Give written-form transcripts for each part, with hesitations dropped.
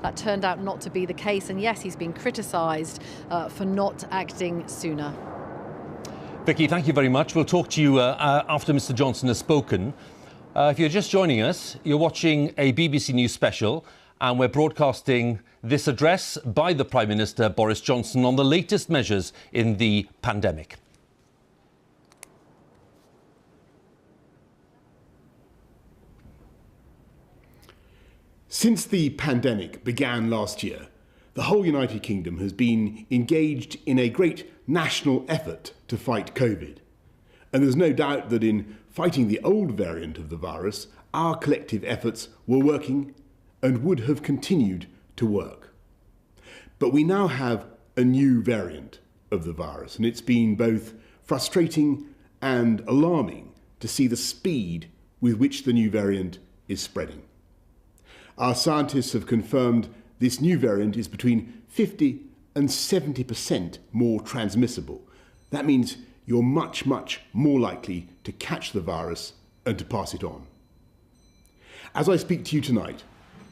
That turned out not to be the case, and yes, he's been criticised for not acting sooner. Vicky, thank you very much. We'll talk to you after Mr Johnson has spoken. If you're just joining us, you're watching a BBC News special, and we're broadcasting this address by the Prime Minister, Boris Johnson, on the latest measures in the pandemic. Since the pandemic began last year, the whole United Kingdom has been engaged in a great national effort to fight COVID. And there's no doubt that in fighting the old variant of the virus, our collective efforts were working and would have continued to work. But we now have a new variant of the virus, and it's been both frustrating and alarming to see the speed with which the new variant is spreading. Our scientists have confirmed this new variant is between 50 and 70% more transmissible. That means you're much, much more likely to catch the virus and to pass it on. As I speak to you tonight,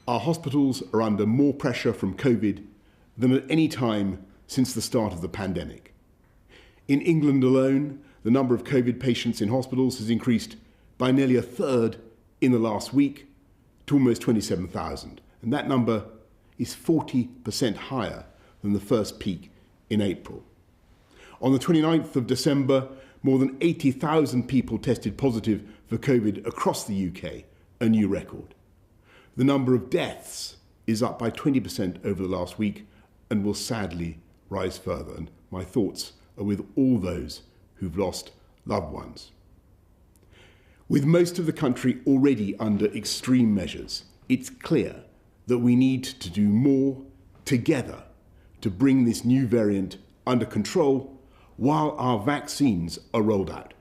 our hospitals are under more pressure from COVID than at any time since the start of the pandemic. In England alone, the number of COVID patients in hospitals has increased by nearly a third in the last week to almost 27,000. And that number is 40% higher than the first peak in April. On the 29th of December, more than 80,000 people tested positive for COVID across the UK, a new record. The number of deaths is up by 20% over the last week and will sadly rise further. And my thoughts are with all those who've lost loved ones. With most of the country already under extreme measures, it's clear that we need to do more together to bring this new variant under control while our vaccines are rolled out.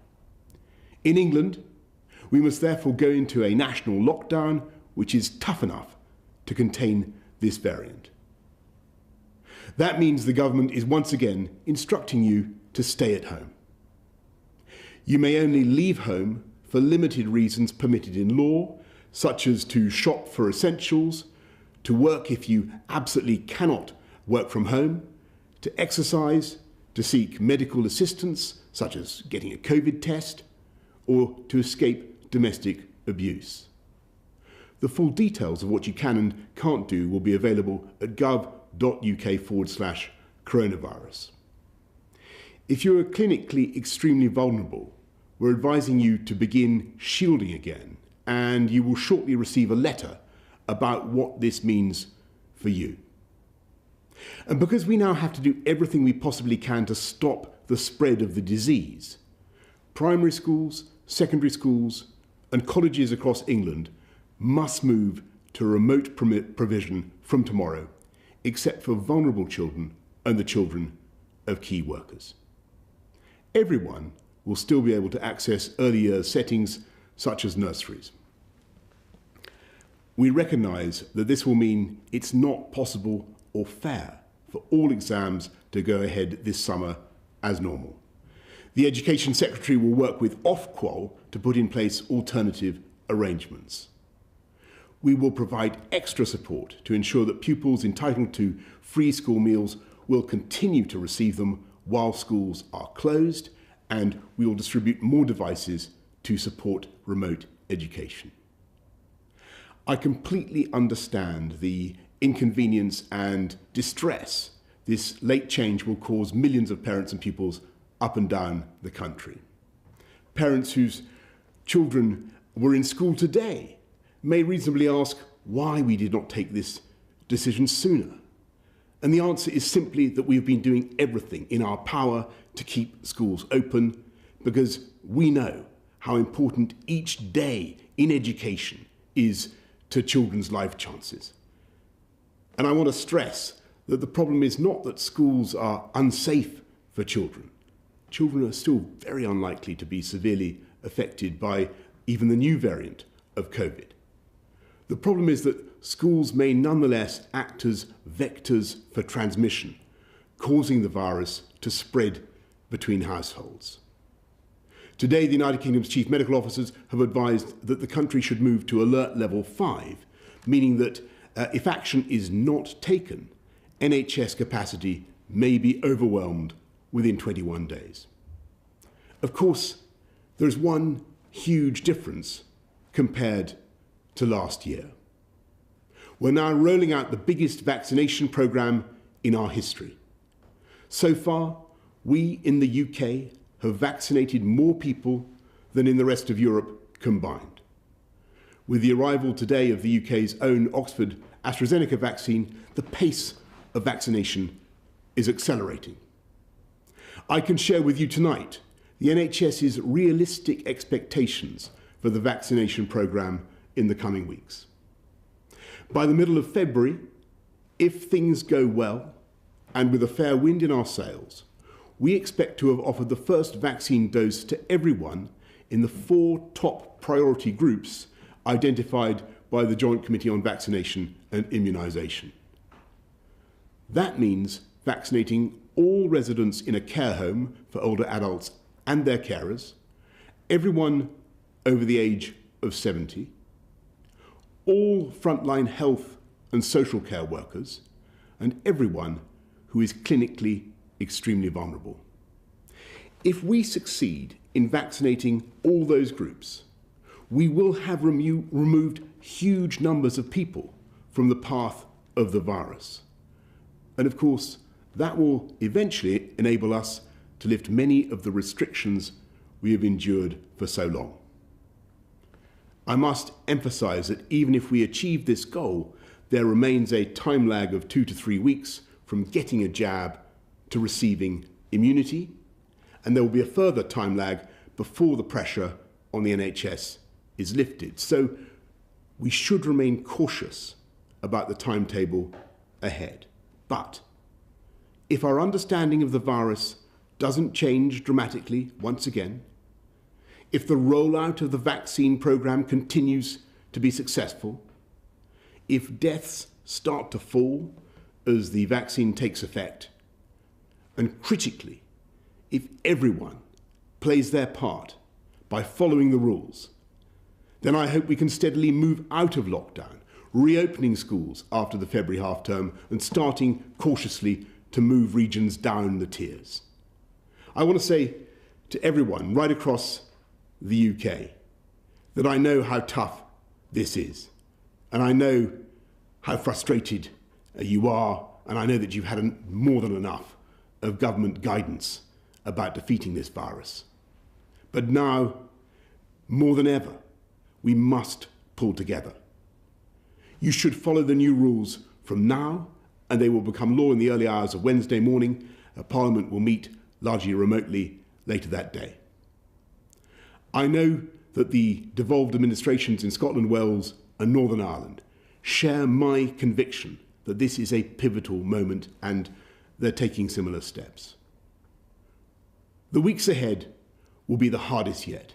In England, we must therefore go into a national lockdown which is tough enough to contain this variant. That means the government is once again instructing you to stay at home. You may only leave home for limited reasons permitted in law, such as to shop for essentials, to work if you absolutely cannot work from home, to exercise, to seek medical assistance, such as getting a COVID test, or to escape domestic abuse. The full details of what you can and can't do will be available at gov.uk/coronavirus. If you're clinically extremely vulnerable, we're advising you to begin shielding again, and you will shortly receive a letter about what this means for you. And because we now have to do everything we possibly can to stop the spread of the disease, primary schools, secondary schools, and colleges across England must move to remote provision from tomorrow, except for vulnerable children and the children of key workers. Everyone will still be able to access early years settings such as nurseries. We recognise that this will mean it's not possible or fair for all exams to go ahead this summer as normal. The Education Secretary will work with Ofqual to put in place alternative arrangements. We will provide extra support to ensure that pupils entitled to free school meals will continue to receive them while schools are closed, and we will distribute more devices to support remote education. I completely understand the inconvenience and distress this late change will cause millions of parents and pupils up and down the country. Parents whose children were in school today may reasonably ask why we did not take this decision sooner. And the answer is simply that we've been doing everything in our power to keep schools open, because we know how important each day in education is to children's life chances. And I want to stress that the problem is not that schools are unsafe for children. Children are still very unlikely to be severely affected by even the new variant of COVID. The problem is that schools may nonetheless act as vectors for transmission, causing the virus to spread between households. Today, the United Kingdom's chief medical officers have advised that the country should move to alert level 5, meaning that if action is not taken, NHS capacity may be overwhelmed within 21 days. Of course, there is one huge difference compared to last year. We're now rolling out the biggest vaccination programme in our history. So far, we in the UK have vaccinated more people than in the rest of Europe combined. With the arrival today of the UK's own Oxford AstraZeneca vaccine, the pace of vaccination is accelerating. I can share with you tonight the NHS's realistic expectations for the vaccination programme in the coming weeks. By the middle of February, if things go well and with a fair wind in our sails, we expect to have offered the first vaccine dose to everyone in the 4 top priority groups identified by the Joint Committee on Vaccination and Immunisation. That means vaccinating all residents in a care home for older adults and their carers, everyone over the age of 70, all frontline health and social care workers, and everyone who is clinically extremely vulnerable. If we succeed in vaccinating all those groups, we will have removed huge numbers of people from the path of the virus. And of course, that will eventually enable us to lift many of the restrictions we have endured for so long. I must emphasise that even if we achieve this goal, there remains a time lag of 2 to 3 weeks from getting a jab to receiving immunity, and there will be a further time lag before the pressure on the NHS is lifted. So we should remain cautious about the timetable ahead. But if our understanding of the virus doesn't change dramatically once again, if the rollout of the vaccine programme continues to be successful, if deaths start to fall as the vaccine takes effect, and critically, if everyone plays their part by following the rules, then I hope we can steadily move out of lockdown, reopening schools after the February half-term and starting cautiously to move regions down the tiers. I want to say to everyone right across the UK that I know how tough this is, and I know how frustrated you are, and I know that you've had more than enough of government guidance about defeating this virus. But now, more than ever, we must pull together. You should follow the new rules from now, and they will become law in the early hours of Wednesday morning. Parliament will meet largely remotely later that day. I know that the devolved administrations in Scotland, Wales and Northern Ireland share my conviction that this is a pivotal moment and they're taking similar steps. The weeks ahead will be the hardest yet,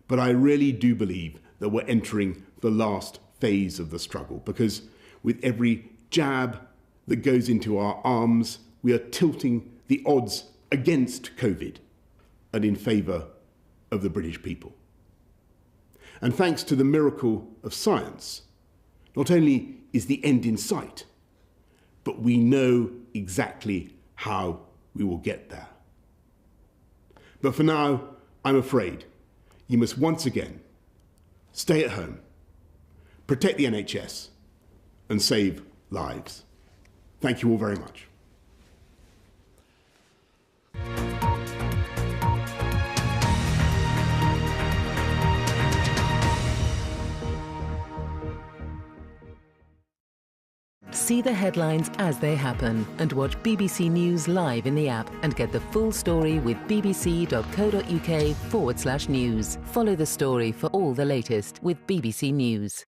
but I really do believe that we're entering the last phase of the struggle, because with every jab that goes into our arms, we are tilting the odds against COVID and in favour of the British people. And thanks to the miracle of science, not only is the end in sight, but we know exactly how we will get there. But for now, I'm afraid you must once again stay at home, protect the NHS, and save lives. Thank you all very much. See the headlines as they happen and watch BBC News live in the app and get the full story with bbc.co.uk/news. Follow the story for all the latest with BBC News.